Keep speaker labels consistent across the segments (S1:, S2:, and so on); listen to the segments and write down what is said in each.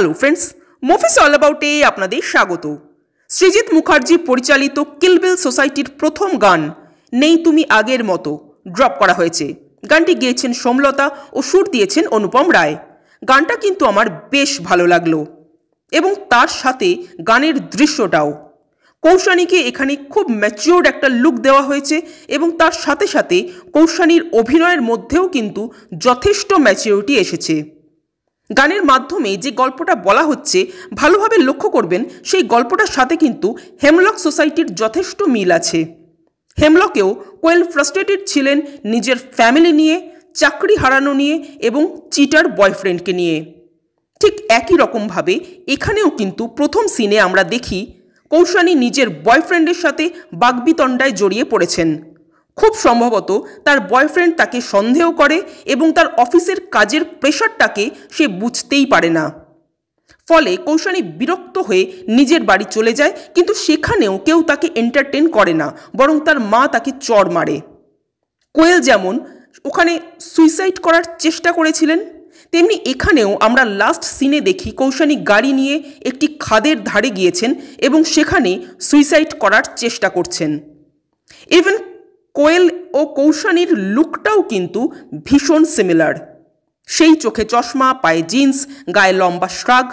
S1: Hello friends, movies all অ্যাবাউটে আপনাদের স্বাগত। সৃজিত মুখার্জি পরিচালিত কিল বিল সোসাইটির প্রথম গান নেই তুমি আগের মতো ড্রপ করা হয়েছে। গানটি গেয়েছেন সোমলতা ও সুর দিয়েছেন অনুপম রায়। গানটা কিন্তু আমার বেশ ভালো লাগলো এবং তার সাথে গানের দৃশ্যটাও। কৌশানীকে এখানে খুব ম্যাচিওর্ড একটা লুক দেওয়া হয়েছে এবং তার সাথে সাথে কৌশানীর অভিনয়ের মধ্যেও কিন্তু যথেষ্ট ম্যাচিওরিটি এসেছে। গানের মাধ্যমে যে গল্পটা বলা হচ্ছে ভালোভাবে লক্ষ্য করবেন, সেই গল্পটার সাথে কিন্তু হেমলক সোসাইটির যথেষ্ট মিল আছে। হেমলকেও কোয়েল ফ্রাস্ট্রেটেড ছিলেন নিজের ফ্যামিলি নিয়ে, চাকরি হারানো নিয়ে এবং চিটার বয়ফ্রেন্ডকে নিয়ে। ঠিক একই রকমভাবে এখানেও কিন্তু প্রথম সিনে আমরা দেখি কৌশানী নিজের বয়ফ্রেন্ডের সাথে বাগবিতণ্ডায় জড়িয়ে পড়েছেন। খুব সম্ভবত তার বয়ফ্রেন্ড তাকে সন্দেহ করে এবং তার অফিসের কাজের প্রেশারটাকে সে বুঝতেই পারে না। ফলে কৌশানী বিরক্ত হয়ে নিজের বাড়ি চলে যায়, কিন্তু সেখানেও কেউ তাকে এন্টারটেন করে না, বরং তার মা তাকে চড় মারে। কোয়েল যেমন ওখানে সুইসাইড করার চেষ্টা করেছিলেন, তেমনি এখানেও আমরা লাস্ট সিনে দেখি কৌশানী গাড়ি নিয়ে একটি খাদের ধারে গিয়েছেন এবং সেখানে সুইসাইড করার চেষ্টা করছেন। ইভেন কোয়েল ও কৌশানীর লুকটাও কিন্তু ভীষণ সিমিলার। সেই চোখে চশমা, পায়ে জিন্স, গায়ে লম্বা শ্রাগ,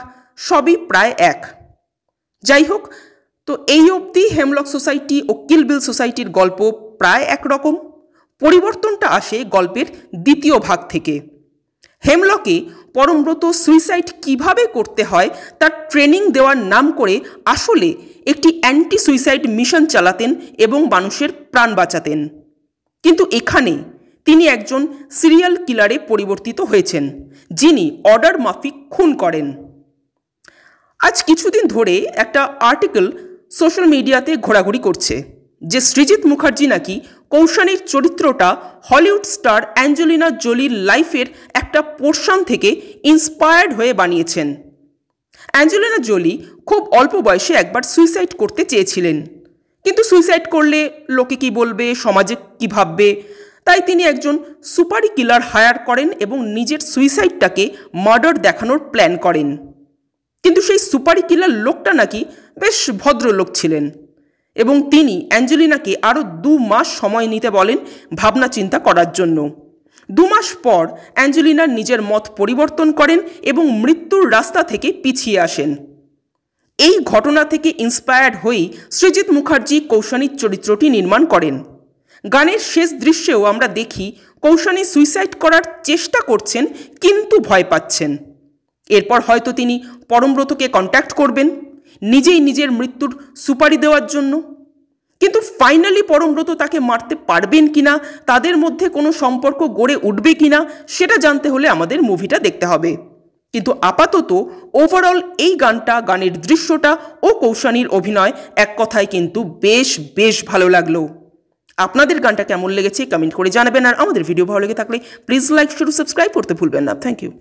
S1: সবই প্রায় এক। যাই হোক, তো এই অবধি হেমলক সোসাইটি ও কিল বিল সোসাইটির গল্প প্রায় একরকম। পরিবর্তনটা আসে গল্পের দ্বিতীয় ভাগ থেকে। হেমলকে পরমব্রত সুইসাইড কিভাবে করতে হয় তার ট্রেনিং দেওয়ার নাম করে আসলে একটি অ্যান্টি সুইসাইড মিশন চালাতেন এবং মানুষের প্রাণ বাঁচাতেন। কিন্তু এখানে তিনি একজন সিরিয়াল কিলারে পরিবর্তিত হয়েছেন, যিনি অর্ডার মাফিক খুন করেন। আজ কিছুদিন ধরে একটা আর্টিকেল সোশ্যাল মিডিয়াতে ঘোরাঘুরি করছে যে সৃজিত মুখার্জি নাকি কৌশানীর চরিত্রটা হলিউড স্টার অ্যাঞ্জেলিনা জোলির লাইফের একটা পোর্শন থেকে ইন্সপায়ার্ড হয়ে বানিয়েছেন। অ্যাঞ্জেলিনা জোলি খুব অল্প বয়সে একবার সুইসাইড করতে চেয়েছিলেন, কিন্তু সুইসাইড করলে লোকে কি বলবে, সমাজে কি ভাববে, তাই তিনি একজন সুপারি কিলার হায়ার করেন এবং নিজের সুইসাইডটাকে মার্ডার দেখানোর প্ল্যান করেন। কিন্তু সেই সুপারি কিলার লোকটা নাকি বেশ ভদ্রলোক ছিলেন এবং তিনি অ্যাঞ্জেলিনাকে আরও 2 মাস সময় নিতে বলেন ভাবনা চিন্তা করার জন্য। 2 মাস পর অ্যাঞ্জেলিনা নিজের মত পরিবর্তন করেন এবং মৃত্যুর রাস্তা থেকে পিছিয়ে আসেন। এই ঘটনা থেকে ইন্সপায়ার্ড হয়েই সৃজিত মুখার্জি কৌশানীর চরিত্রটি নির্মাণ করেন। গানের শেষ দৃশ্যেও আমরা দেখি কৌশানী সুইসাইড করার চেষ্টা করছেন কিন্তু ভয় পাচ্ছেন। এরপর হয়তো তিনি পরমব্রতকে কন্ট্যাক্ট করবেন নিজেই নিজের মৃত্যুর সুপারি দেওয়ার জন্য। কিন্তু ফাইনালি পরমব্রত তাকে মারতে পারবেন কিনা, তাদের মধ্যে কোনো সম্পর্ক গড়ে উঠবে কিনা, সেটা জানতে হলে আমাদের মুভিটা দেখতে হবে। কিন্তু আপাতত ওভারঅল এই গানটা, গানের দৃশ্যটা ও কৌশানীর অভিনয় এক কথায় কিন্তু বেশ ভালো লাগলো। আপনাদের গানটা কেমন লেগেছে কমেন্ট করে জানাবেন, আর আমাদের ভিডিও ভালো লেগে থাকলে প্লিজ লাইক, শেয়ার, সাবস্ক্রাইব করতে ভুলবেন না। Thank you.